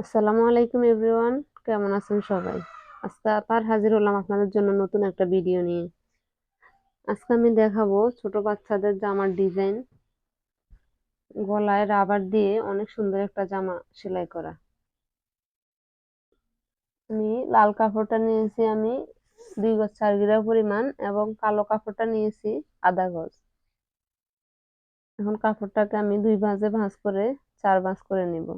আসসালামু আলাইকুম এভরিওয়ান, কেমন আছেন সবাই? আজকে আবার হাজির হলাম আপনাদের জন্য নতুন একটা ভিডিও নিয়ে। আজকে আমি দেখাবো ছোট বাচ্চাদের জামার ডিজাইন, গলায় রাবার দিয়ে অনেক সুন্দর একটা জামা সেলাই করা। আমি লাল কাপড়টা নিয়েছি 2 গজ 4 গিরা পরিমাণ এবং কালো কাপড়টা নিয়েছি আধা গজ। এখন কাপড়টাকে আমি 2 ভাঁজে ভাঁজ করে 4 ভাঁজ করে নিব।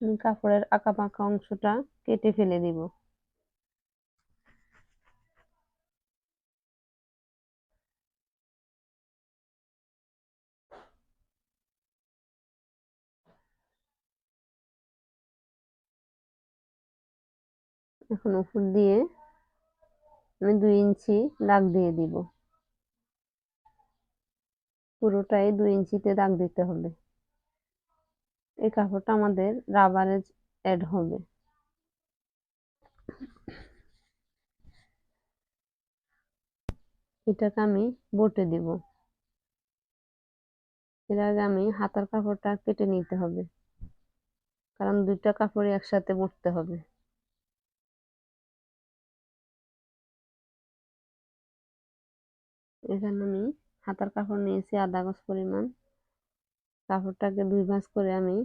আমি কাপড়ের আঁকা বাঁকা অংশটা কেটে ফেলে দিব। এখন উপর দিয়ে আমি 2 ইঞ্চি দাগ দিয়ে দিব। পুরোটাই 2 ইঞ্চিতে দাগ দিতে হবে। এই কাপড়টা আমাদের রাবারের অ্যাড হবে। এটাকে আমি বটে দিব। এর আগে আমি হাতার কাপড়টা কেটে নিতে হবে, কারণ 2টা কাপড়ই একসাথে বটতে হবে। এখানে আমি হাতার কাপড় নিয়েছি আধা গজ পরিমাণ। কাপড়টাকে 2 ভাঁজ করে আমি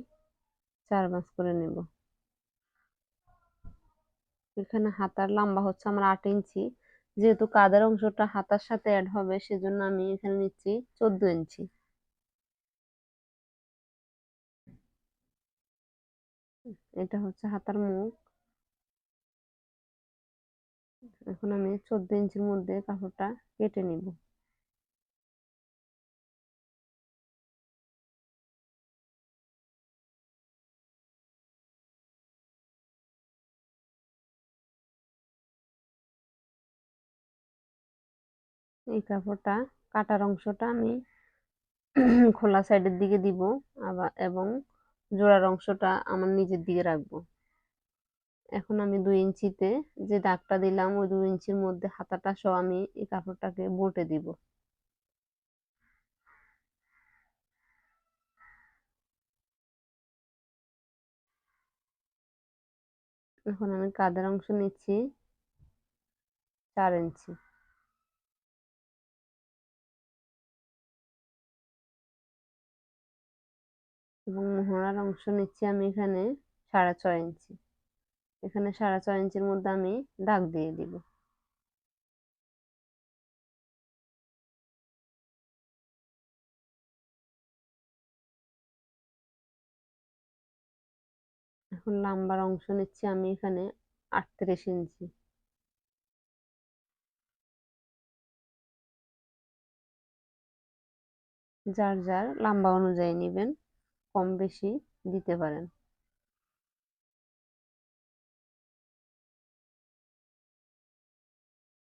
4 ভাঁজ করে নেব। এখানে হাতার লম্বা হচ্ছে আমার 8 ইঞ্চি। যেহেতু কাঁধের অংশটা হাতার সাথে অ্যাড হবে, সেজন্য আমি এখানে নিচ্ছি 14 ইঞ্চি। এটা হচ্ছে হাতার মুখ। এখন আমি 14 ইঞ্চির মধ্যে কাপড়টা কেটে নিব। এই কাপড়টা কাটার অংশটা আমি খোলা সাইডের দিকে দিব, আবার এবং জোড়ার অংশটা আমার নিজের দিকে রাখবো। এখন আমি 2 ইঞ্চিতে যে দাগটা দিলাম, ওই 2 ইঞ্চির মধ্যে হাতাটা সহ আমি এই কাপড়টাকে বটে দিব। এখন আমি কাঁধের অংশ নিচ্ছি 4 ইঞ্চি এবং মোহরার অংশ নিচ্ছি আমি এখানে 6.5 ইঞ্চি। এখানে 6.5 ইঞ্চির মধ্যে আমি দাগ দিয়ে দিব। এখন লাম্বার অংশ নিচ্ছি আমি এখানে 38 ইঞ্চি। যার যার লম্বা অনুযায়ী নিবেন, কম বেশি দিতে পারেন।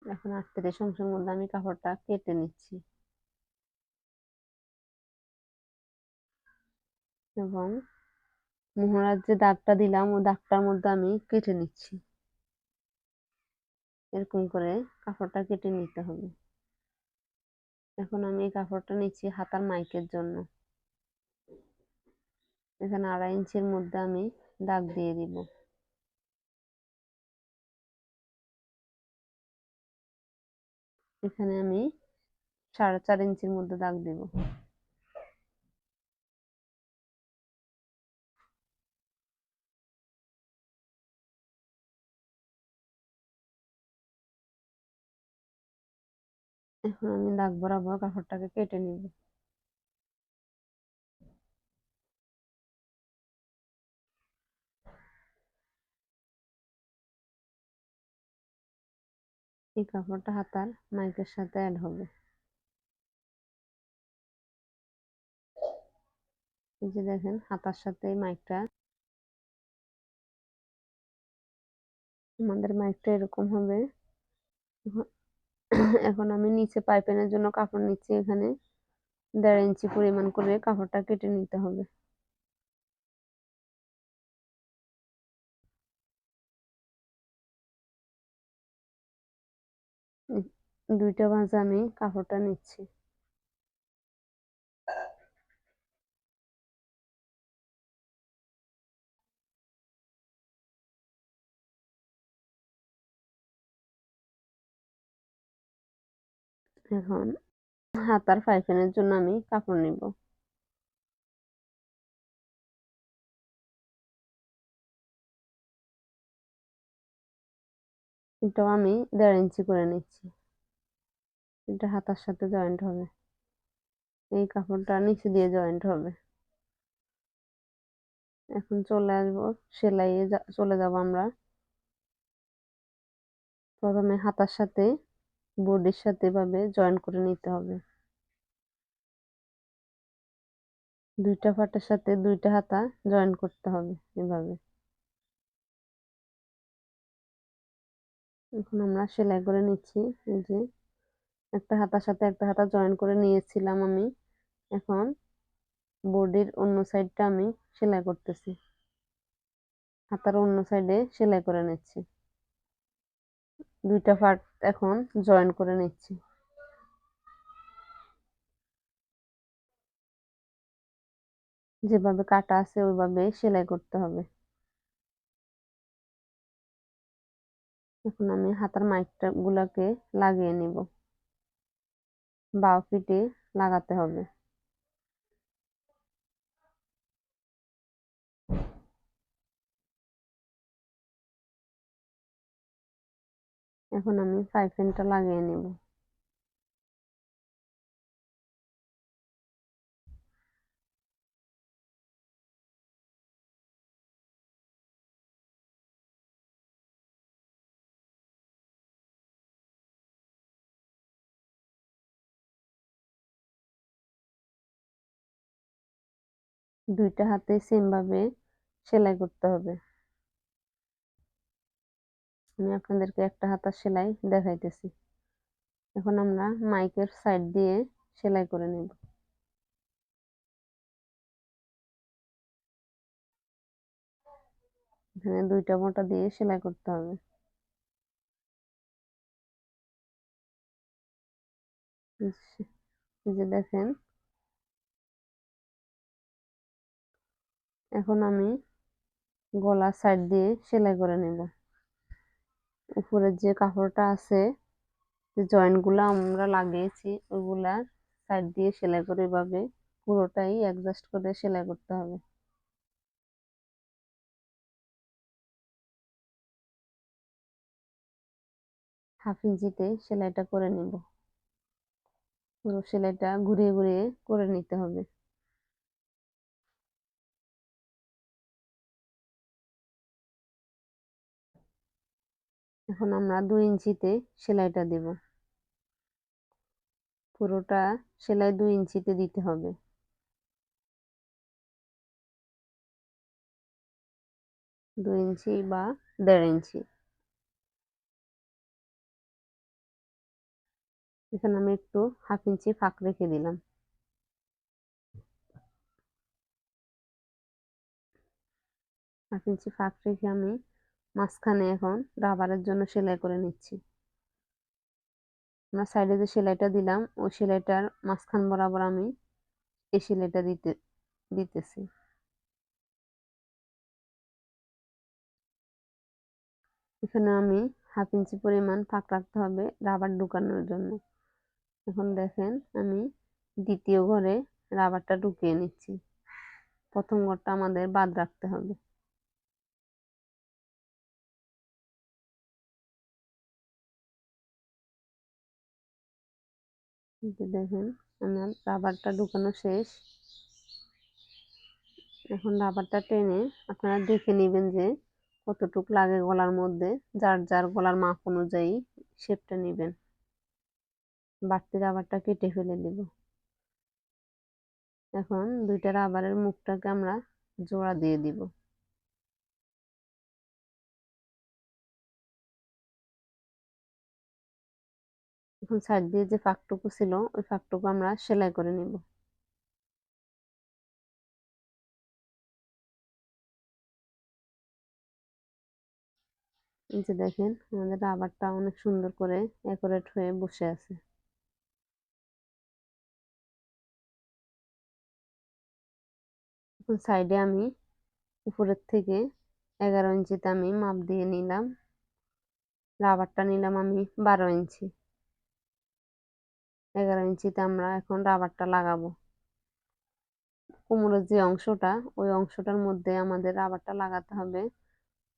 এখন 38 অংশের মধ্যে আমি কাপড়টা কেটে নিচ্ছি এবং মোহরার যে দাগটা দিলাম ওই দাগটার মধ্যে আমি কেটে নিচ্ছি। এরকম করে কাপড়টা কেটে নিতে হবে। এখন আমি এই কাপড়টা নিচ্ছি হাতার মাইকের জন্য। এখানে 2.5 ইঞ্চির মধ্যে আমি দাগ দিয়ে দিব। এখানে আমি 4.5 ইঞ্চির মধ্যে দাগ দিব। এখন আমি দাগ বরাবর কাপড়টাকে কেটে নিব। এই কাপড়টা হাতার মাইকের সাথে অ্যাড হবে। এই যে দেখেন, হাতার সাথে এই মাইকটা, আমাদের মাইকটা এরকম হবে। এখন এখন আমি নিচে পাইপিনের জন্য কাপড় নিচ্ছি এখানে 1.5 ইঞ্চি পরিমাণ করে কাপড়টা কেটে নিতে হবে। দুইটা ভাঁজে আমি কাপড়টা নিচ্ছি। এখন হাতার পাইপিনের জন্য আমি কাপড় নিব। এটাও আমি 1.5 ইঞ্চি করে নিচ্ছি। এটা হাতার সাথে জয়েন্ট হবে, এই কাপড়টা নিচে দিয়ে জয়েন্ট হবে। এখন চলে আসবো সেলাইয়ে, চলে যাব আমরা। প্রথমে হাতার সাথে বডির সাথে এভাবে জয়েন করে নিতে হবে। দুইটা পাটের সাথে দুইটা হাতা জয়েন করতে হবে এভাবে। এখন আমরা সেলাই করে নিচ্ছি। এই যে একটা হাতার সাথে একটা হাতা জয়েন করে নিয়েছিলাম আমি। এখন বডির অন্য সাইডটা আমি সেলাই করতেছি, হাতার অন্য সাইডে সেলাই করে নিচ্ছি। দুইটা পার্ট এখন জয়েন করে নিচ্ছি। যেভাবে কাটা আছে ওইভাবে সেলাই করতে হবে। এখন আমি হাতার মাইকটা গুলাকে লাগিয়ে নিব, বাও পিঠে লাগাতে হবে। এখন আমি পাইপিনটা লাগিয়ে নিব। দুইটা হাতে সেম ভাবে সেলাই করতে হবে। আমি আপনাদেরকে একটা হাতার সেলাই দেখাইতেছি। এখন আমরা মাইকের সাইড দিয়ে সেলাই করে নেব। এখানে দুইটা মোটা দিয়ে সেলাই করতে হবে। এই যে দেখেন, এখন আমি গলার সাইড দিয়ে সেলাই করে নেব। উপরের যে কাপড়টা আছে, যে জয়েন্ট গুলা আমরা লাগিয়েছি ওইগুলা সাইড দিয়ে সেলাই করে এভাবে পুরোটাই অ্যাডজাস্ট করে সেলাই করতে হবে। হাফ ইঞ্চিতে সেলাইটা করে নিব। পুরো সেলাইটা ঘুরিয়ে ঘুরিয়ে করে নিতে হবে। এখন আমরা 2 ইঞ্চিতে সেলাইটা দেব। পুরোটা সেলাই 2 ইঞ্চিতে দিতে হবে। 2 ইঞ্চি বা 1.5 ইঞ্চি। এখানে আমি একটু হাফ ইঞ্চি ফাঁক রেখে দিলাম। হাফ ইঞ্চি ফাঁক রেখে আমি মাঝখানে এখন রাবারের জন্য সেলাই করে নিচ্ছি। আমরা সাইডে যে সেলাইটা দিলাম ওই সেলাইটার মাঝখান বরাবর আমি এই সেলাইটা দিতেছি। এখানে আমি হাফ ইঞ্চি পরিমাণ ফাঁক রাখতে হবে রাবার ঢুকানোর জন্য। এখন দেখেন আমি দ্বিতীয় ঘরে রাবারটা ঢুকিয়ে নিচ্ছি। প্রথম ঘরটা আমাদের বাদ রাখতে হবে। দেখেন আমার রাবারটা ঢুকানো শেষ। এখন রাবারটা টেনে আপনারা দেখে নেবেন যে কতটুক লাগে গলার মধ্যে। যার যার গলার মাপ অনুযায়ী শেপটা নেবেন। বাড়তি রাবারটা কেটে ফেলে দিব। এখন দুইটা রাবারের মুখটাকে আমরা জোড়া দিয়ে দিব। এখন সাইড দিয়ে যে ফাঁকটুকু ছিল ওই ফাঁকটুকু আমরা সেলাই করে নিব। এই যে দেখেন আমাদের রাবারটা অনেক সুন্দর করে অ্যাকুরেট হয়ে বসে আছে। এখন সাইডে আমি উপরের থেকে 11 ইঞ্চিতে আমি মাপ দিয়ে নিলাম। রাবারটা নিলাম আমি 12 ইঞ্চি। 11 ইঞ্চিতে আমরা এখন রাবারটা লাগাবো। কোমরের যে অংশটা ওই অংশটার মধ্যে আমাদের রাবারটা লাগাতে হবে,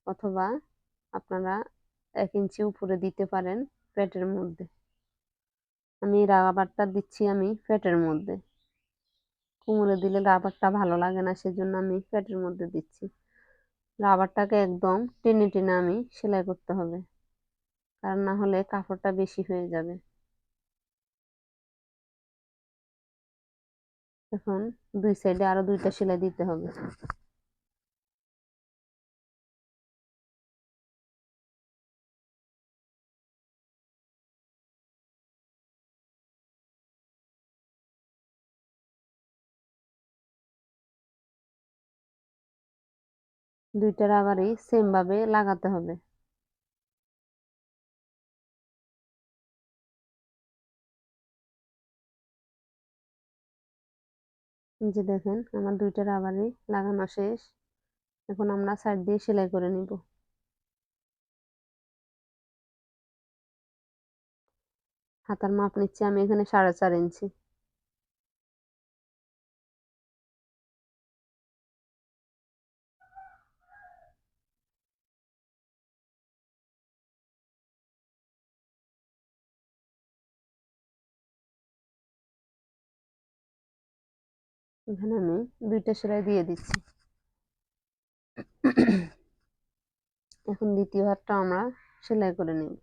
অথবা আপনারা 1 ইঞ্চি উপরে দিতে পারেন পেটের মধ্যে। আমি রাবারটা দিচ্ছি আমি পেটের মধ্যে। কোমরে দিলে রাবারটা ভালো লাগে না, সেজন্য আমি পেটের মধ্যে দিচ্ছি। রাবারটাকে একদম টেনে টেনে আমি সেলাই করতে হবে, কারণ না হলে কাপড়টা বেশি হয়ে যাবে। এখন দুই সাইডে আরো 2টা সেলাই দিতে হবে। দুইটা রাবারই সেম ভাবে লাগাতে হবে। এই যে দেখেন আমার দুইটা রাবারই লাগানো শেষ। এখন আমরা সাইড দিয়ে সেলাই করে নিব। হাতার মাপ নিচ্ছি আমি এখানে 4.5 ইঞ্চি। এখানে আমি 2টা সেলাই দিয়ে দিচ্ছি। এখন দ্বিতীয় হাতটা আমরা সেলাই করে নিব।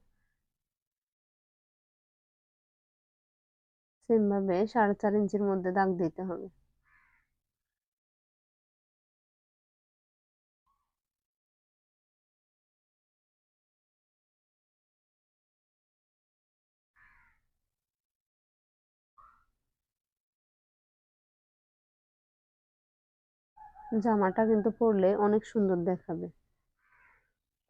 সেম ভাবে 4.5 ইঞ্চির মধ্যে দাগ দিতে হবে। জামাটা কিন্তু পরলে অনেক সুন্দর দেখাবে।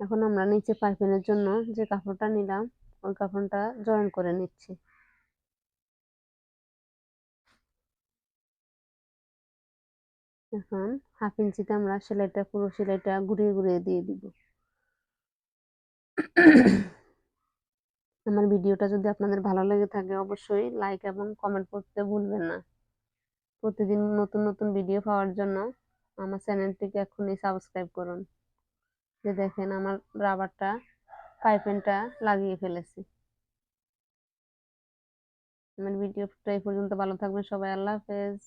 এখন আমরা নিচে পাইপিনের জন্য যে কাপড়টা নিলাম ওই কাপড়টা জয়েন করে নিচ্ছি। এখন 1/2 ইঞ্চিতে আমরা পুরো সেলাইটা ঘুরিয়ে ঘুরিয়ে দিয়ে দিব। আমার ভিডিওটা যদি আপনাদের ভালো লেগে থাকে অবশ্যই লাইক এবং কমেন্ট করতে ভুলবেন না। প্রতিদিন নতুন নতুন ভিডিও পাওয়ার জন্য আমার চ্যানেলটিকে এখনই সাবস্ক্রাইব করুন। যে দেখেন আমার রাবারটা পাইপিংটা লাগিয়ে ফেলেছি। আমার ভিডিওটা এই পর্যন্ত। ভালো থাকবেন সবাই। আল্লাহ হাফেজ।